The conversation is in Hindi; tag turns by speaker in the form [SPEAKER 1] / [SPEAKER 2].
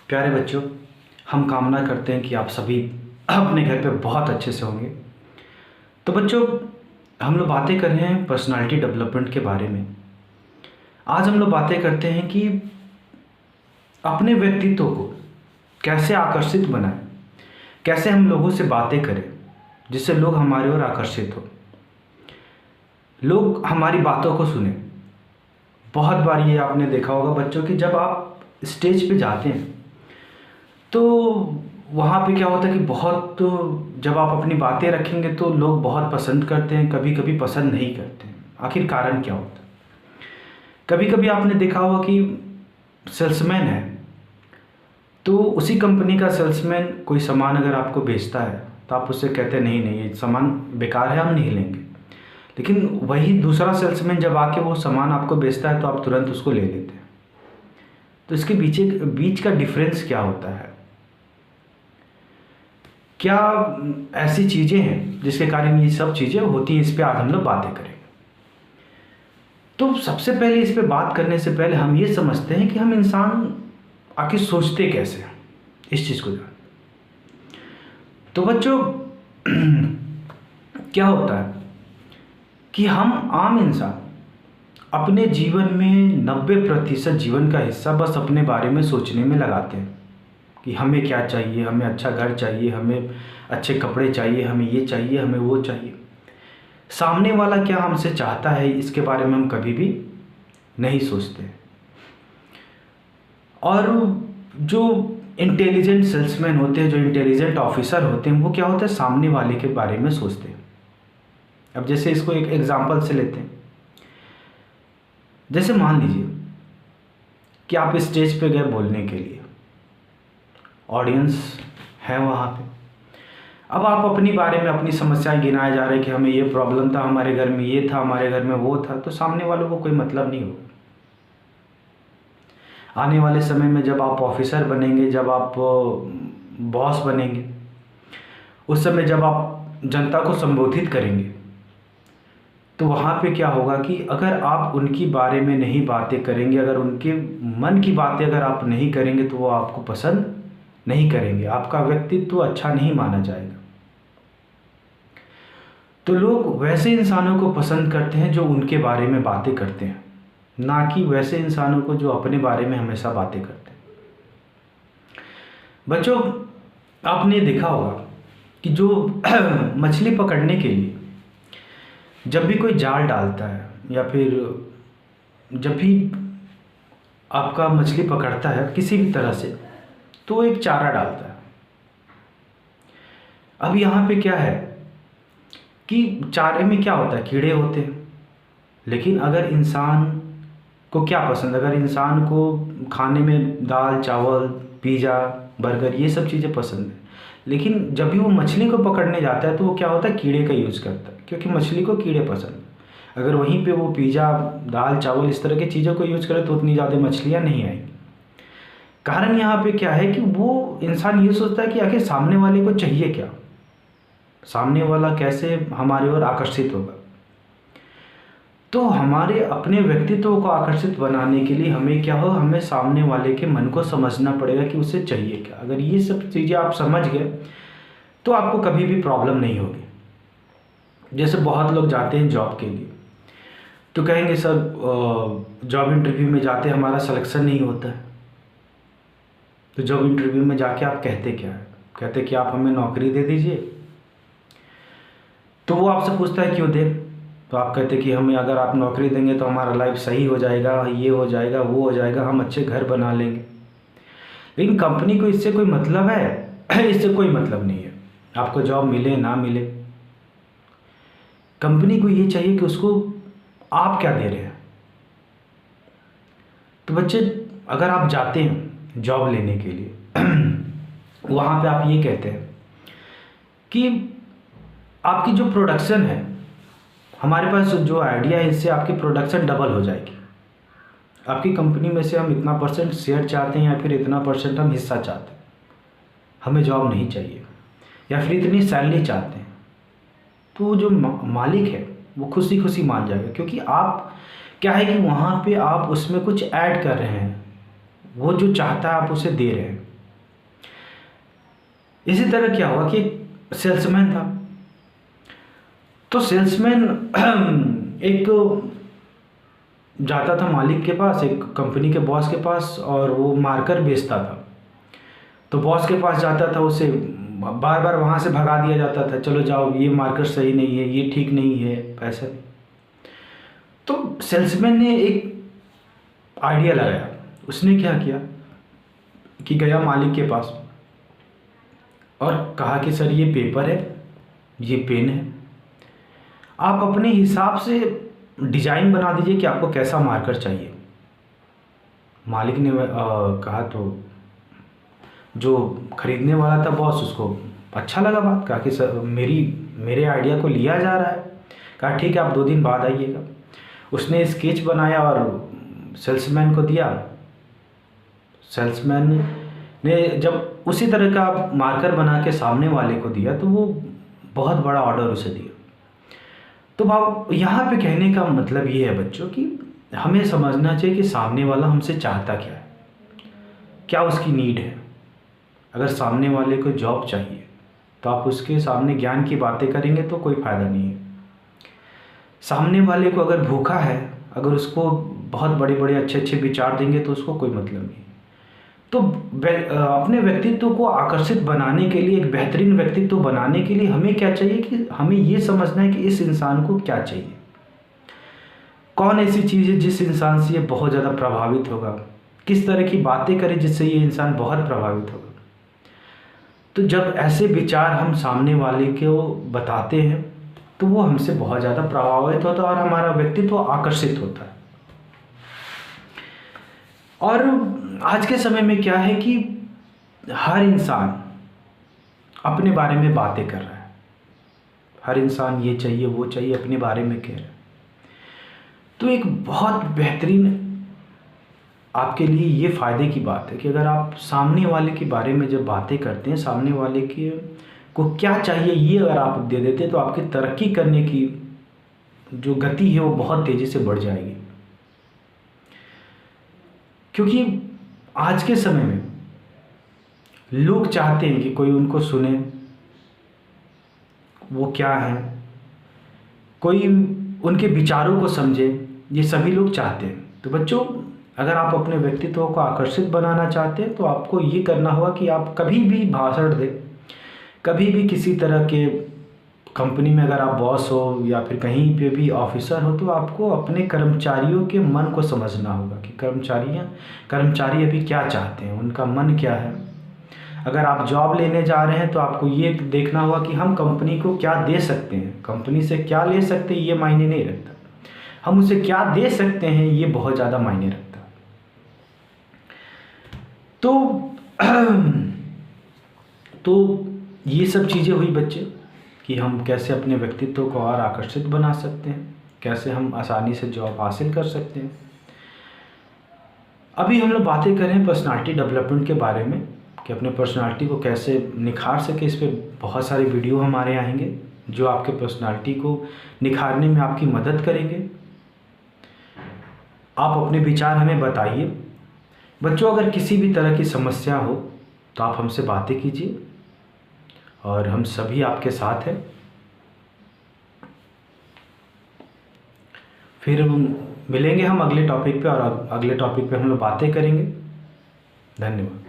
[SPEAKER 1] प्यारे बच्चों, हम कामना करते हैं कि आप सभी अपने घर पे बहुत अच्छे से होंगे। तो बच्चों, हम लोग बातें कर रहे हैं पर्सनालिटी डेवलपमेंट के बारे में। आज हम लोग बातें करते हैं कि अपने व्यक्तित्व को कैसे आकर्षित बनाएं, कैसे हम लोगों से बातें करें जिससे लोग हमारी ओर आकर्षित हो, लोग हमारी बातों को सुने। बहुत बार ये आपने देखा होगा बच्चों कि जब आप स्टेज पे जाते हैं तो वहाँ पे क्या होता है कि जब आप अपनी बातें रखेंगे तो लोग बहुत पसंद करते हैं, कभी कभी पसंद नहीं करते हैं। आखिर कारण क्या होता है? कभी कभी आपने देखा होगा कि सेल्समैन है, तो उसी कंपनी का सेल्समैन कोई सामान अगर आपको बेचता है तो आप उससे कहते हैं नहीं नहीं, ये सामान बेकार है, हम नहीं लेंगे। लेकिन वही दूसरा सेल्समैन जब आके वो सामान आपको बेचता है तो आप तुरंत उसको ले लेते हैं। तो इसके बीच का डिफरेंस क्या होता है? क्या ऐसी चीज़ें हैं जिसके कारण ये सब चीज़ें होती हैं? इस पे आज हम लोग बातें करेंगे। तो सबसे पहले इस पे बात करने से पहले हम ये समझते हैं कि हम इंसान आखिर सोचते कैसे हैं, इस चीज़ को जान। तो बच्चों क्या होता है कि हम आम इंसान अपने जीवन में 90% जीवन का हिस्सा बस अपने बारे में सोचने में लगाते हैं कि हमें क्या चाहिए, हमें अच्छा घर चाहिए, हमें अच्छे कपड़े चाहिए, हमें ये चाहिए, हमें वो चाहिए। सामने वाला क्या हमसे चाहता है इसके बारे में हम कभी भी नहीं सोचते। और जो इंटेलिजेंट सेल्समैन होते हैं, जो इंटेलिजेंट ऑफिसर होते हैं, वो क्या होता है, सामने वाले के बारे में सोचते हैं। अब जैसे इसको एक एग्जांपल से लेते हैं। जैसे मान लीजिए कि आप स्टेज पे गए बोलने के लिए, ऑडियंस है वहाँ पे। अब आप अपनी बारे में अपनी समस्याएं गिनाए जा रहे हैं कि हमें ये प्रॉब्लम था, हमारे घर में ये था, हमारे घर में वो था। तो सामने वालों को कोई मतलब नहीं होगा। आने वाले समय में जब आप ऑफिसर बनेंगे, जब आप बॉस बनेंगे, उस समय जब आप जनता को संबोधित करेंगे तो वहाँ पे क्या होगा कि अगर आप उनकी बारे में नहीं बातें करेंगे, अगर उनके मन की बातें अगर आप नहीं करेंगे तो वो आपको पसंद नहीं करेंगे, आपका व्यक्तित्व अच्छा नहीं माना जाएगा। तो लोग वैसे इंसानों को पसंद करते हैं जो उनके बारे में बातें करते हैं, ना कि वैसे इंसानों को जो अपने बारे में हमेशा बातें करते हैं। बच्चों, आपने देखा होगा कि जो मछली पकड़ने के लिए जब भी कोई जाल डालता है या फिर जब भी आपका मछली पकड़ता है किसी भी तरह से, तो वो एक चारा डालता है। अब यहाँ पे क्या है कि चारे में क्या होता है, कीड़े होते हैं। लेकिन अगर इंसान को क्या पसंद, अगर इंसान को खाने में दाल चावल पिज़्ज़ा बर्गर ये सब चीज़ें पसंद है, लेकिन जब भी वो मछली को पकड़ने जाता है तो वो क्या होता है, कीड़े का यूज़ करता है, क्योंकि मछली को कीड़े पसंद है। अगर वहीं पे वो पिज़्ज़ा दाल चावल इस तरह की चीज़ों को यूज़ करे तो उतनी ज़्यादा मछलियाँ नहीं आएंगी। कारण यहाँ पे क्या है कि वो इंसान ये सोचता है कि आखिर सामने वाले को चाहिए क्या, सामने वाला कैसे हमारे ओर आकर्षित होगा। तो हमारे अपने व्यक्तित्व को आकर्षित बनाने के लिए हमें क्या हो, हमें सामने वाले के मन को समझना पड़ेगा कि उसे चाहिए क्या। अगर ये सब चीज़ें आप समझ गए तो आपको कभी भी प्रॉब्लम नहीं होगी। जैसे बहुत लोग जाते हैं जॉब के लिए तो कहेंगे सर जॉब इंटरव्यू में जाते हमारा सिलेक्शन नहीं होता है। तो जॉब इंटरव्यू में जाके आप कहते क्या है, कहते कि आप हमें नौकरी दे दीजिए। तो वो आपसे पूछता है क्यों दे, तो आप कहते कि हमें अगर आप नौकरी देंगे तो हमारा लाइफ सही हो जाएगा, ये हो जाएगा, वो हो जाएगा, हम अच्छे घर बना लेंगे। लेकिन कंपनी को इससे कोई मतलब है? इससे कोई मतलब नहीं है। आपको जॉब मिले ना मिले, कंपनी को ये चाहिए कि उसको आप क्या दे रहे हैं। तो बच्चे, अगर आप जाते हैं जॉब लेने के लिए वहाँ पे आप ये कहते हैं कि आपकी जो प्रोडक्शन है, हमारे पास जो आइडिया है इससे आपकी प्रोडक्शन डबल हो जाएगी। आपकी कंपनी में से हम इतना % शेयर चाहते हैं या फिर इतना % हम हिस्सा चाहते हैं, हमें जॉब नहीं चाहिए, या फिर इतनी सैलरी चाहते हैं। तो जो मालिक है वो खुशी खुशी मान जाएगा, क्योंकि आप क्या है कि वहाँ पे आप उसमें कुछ ऐड कर रहे हैं, वो जो चाहता है आप उसे दे रहे हैं। इसी तरह क्या हुआ कि एक सेल्समैन था। तो सेल्समैन एक जाता था मालिक के पास, एक कंपनी के बॉस के पास, और वो मार्कर बेचता था। तो बॉस के पास जाता था, उसे बार बार वहाँ से भगा दिया जाता था, चलो जाओ, ये मार्कर सही नहीं है, ये ठीक नहीं है, पैसा नहीं। तो सेल्समैन ने एक आइडिया लगाया। उसने क्या किया कि गया मालिक के पास और कहा कि सर ये पेपर है, ये पेन है, आप अपने हिसाब से डिजाइन बना दीजिए कि आपको कैसा मार्कर चाहिए। मालिक ने कहा। तो जो खरीदने वाला था बॉस, उसको अच्छा लगा बात, कहा कि सर मेरे आइडिया को लिया जा रहा है। कहा ठीक है, आप 2 दिन बाद आइएगा। उसने स्केच बनाया और सेल्समैन को दिया। सेल्समैन ने जब उसी तरह का मार्कर बना के सामने वाले को दिया तो वो बहुत बड़ा ऑर्डर उसे दिया। तो बाब यहाँ पे कहने का मतलब ये है बच्चों कि हमें समझना चाहिए कि सामने वाला हमसे चाहता क्या है, क्या उसकी नीड है। अगर सामने वाले को जॉब चाहिए तो आप उसके सामने ज्ञान की बातें करेंगे तो कोई फ़ायदा नहीं है। सामने वाले को अगर भूखा है, अगर उसको बहुत बड़े बड़े अच्छे अच्छे विचार देंगे तो उसको कोई मतलब नहीं। तो अपने व्यक्तित्व को आकर्षित बनाने के लिए, एक बेहतरीन व्यक्तित्व बनाने के लिए हमें क्या चाहिए कि हमें ये समझना है कि इस इंसान को क्या चाहिए, कौन ऐसी चीज़ है जिस इंसान से ये बहुत ज़्यादा प्रभावित होगा, किस तरह की बातें करे जिससे ये इंसान बहुत प्रभावित होगा। तो जब ऐसे विचार हम सामने वाले को बताते हैं तो वो हमसे बहुत ज़्यादा प्रभावित होता है और हमारा व्यक्तित्व आकर्षित होता है। और आज के समय में क्या है कि हर इंसान अपने बारे में बातें कर रहा है, हर इंसान ये चाहिए वो चाहिए अपने बारे में कह रहा है। तो एक बहुत बेहतरीन आपके लिए ये फ़ायदे की बात है कि अगर आप सामने वाले के बारे में जब बातें करते हैं, सामने वाले के को क्या चाहिए ये अगर आप दे देते हैं तो आपकी तरक्की करने की जो गति है वो बहुत तेज़ी से बढ़ जाएगी। क्योंकि आज के समय में लोग चाहते हैं कि कोई उनको सुने, वो क्या है, कोई उनके विचारों को समझे, ये सभी लोग चाहते हैं। तो बच्चों, अगर आप अपने व्यक्तित्व को आकर्षित बनाना चाहते हैं तो आपको ये करना होगा कि आप कभी भी भाषण दें, कभी भी किसी तरह के कंपनी में अगर आप बॉस हो या फिर कहीं पे भी ऑफिसर हो तो आपको अपने कर्मचारियों के मन को समझना होगा कि कर्मचारी अभी क्या चाहते हैं, उनका मन क्या है। अगर आप जॉब लेने जा रहे हैं तो आपको ये देखना होगा कि हम कंपनी को क्या दे सकते हैं, कंपनी से क्या ले सकते हैं ये मायने नहीं रखता, हम उसे क्या दे सकते हैं ये बहुत ज़्यादा मायने रखता। तो ये सब चीज़ें हुई बच्चे कि हम कैसे अपने व्यक्तित्व को और आकर्षित बना सकते हैं, कैसे हम आसानी से जॉब हासिल कर सकते हैं। अभी हम लोग बातें करें पर्सनालिटी डेवलपमेंट के बारे में कि अपने पर्सनालिटी को कैसे निखार सके। इस पर बहुत सारे वीडियो हमारे आएंगे जो आपके पर्सनालिटी को निखारने में आपकी मदद करेंगे। आप अपने विचार हमें बताइए। बच्चों, अगर किसी भी तरह की समस्या हो तो आप हमसे बातें कीजिए और हम सभी आपके साथ हैं। फिर मिलेंगे हम अगले टॉपिक पे और अगले टॉपिक पे हम लोग बातें करेंगे। धन्यवाद।